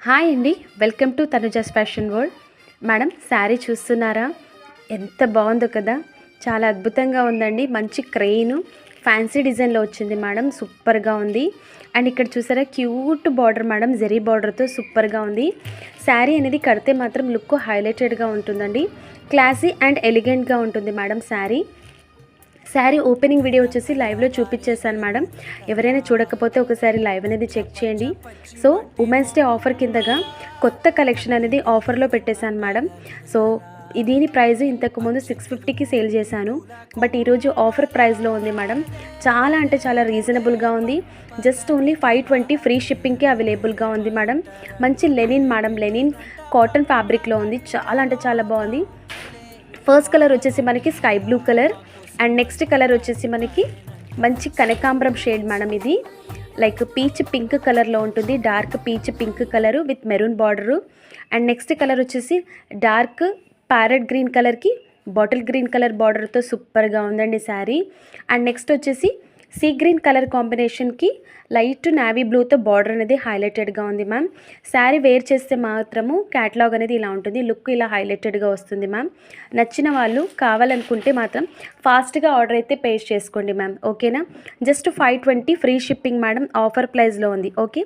Hi అండి, welcome to Tanuja's fashion world. Madam sari చూస్తున్నారా? ఎంత బాగుందో కదా, చాలా అద్భుతంగా ఉందండి. మంచి క్రెయిన్ ఫ్యాన్సీ డిజైన్లో వచ్చింది మేడం, సూపర్గా ఉంది. అండ్ ఇక్కడ చూసారా క్యూట్ బార్డర్ మేడం, జెరీ బార్డర్తో సూపర్గా ఉంది. శారీ అనేది కడితే మాత్రం లుక్ హైలైటెడ్గా ఉంటుందండి, క్లాసీ అండ్ ఎలిగెంట్గా ఉంటుంది మేడం. శారీ ఓపెనింగ్ వీడియో వచ్చేసి లైవ్లో చూపించేసాను మేడం. ఎవరైనా చూడకపోతే ఒకసారి లైవ్ అనేది చెక్ చేయండి. సో ఉమెన్స్ డే ఆఫర్ కిందగా కొత్త కలెక్షన్ అనేది ఆఫర్లో పెట్టేశాను మేడం. సో దీని ప్రైస్ ఇంతకుముందు 650కి సేల్ చేశాను, బట్ ఈరోజు ఆఫర్ ప్రైస్లో ఉంది మేడం. చాలా అంటే చాలా రీజనబుల్గా ఉంది. జస్ట్ ఓన్లీ 520 ఫ్రీ షిప్పింగ్కి అవైలబుల్గా ఉంది మేడం. మంచి లెనిన్ మేడం, లెనిన్ కాటన్ ఫ్యాబ్రిక్లో ఉంది. చాలా అంటే చాలా బాగుంది. ఫస్ట్ కలర్ వచ్చేసి మనకి sky blue colour, and next colour వచ్చేసి మనకి మంచి కనకాంబరం షేడ్ మేడం. ఇది లైక్ పీచ్ పింక్ కలర్లో ఉంటుంది, dark peach pink colour with maroon border. And next colour వచ్చేసి డార్క్ ప్యారెట్ గ్రీన్ కలర్కి బాటిల్ గ్రీన్ కలర్ బార్డర్తో సూపర్గా ఉందండి శారీ. అండ్ నెక్స్ట్ వచ్చేసి సీ గ్రీన్ కలర్ కాంబినేషన్కి లైట్ నావీ బ్లూతో బార్డర్ అనేది హైలైటెడ్గా ఉంది మ్యామ్. శారీ వేర్ చేస్తే మాత్రము క్యాటలాగ్ అనేది ఇలా ఉంటుంది, లుక్ ఇలా హైలైటెడ్గా వస్తుంది మ్యామ్. నచ్చిన వాళ్ళు కావాలనుకుంటే మాత్రం ఫాస్ట్గా ఆర్డర్ అయితే పేస్ట్ చేసుకోండి మ్యామ్, ఓకేనా? Just 520 free shipping madam, offer ప్రైస్లో ఉంది. ఓకే.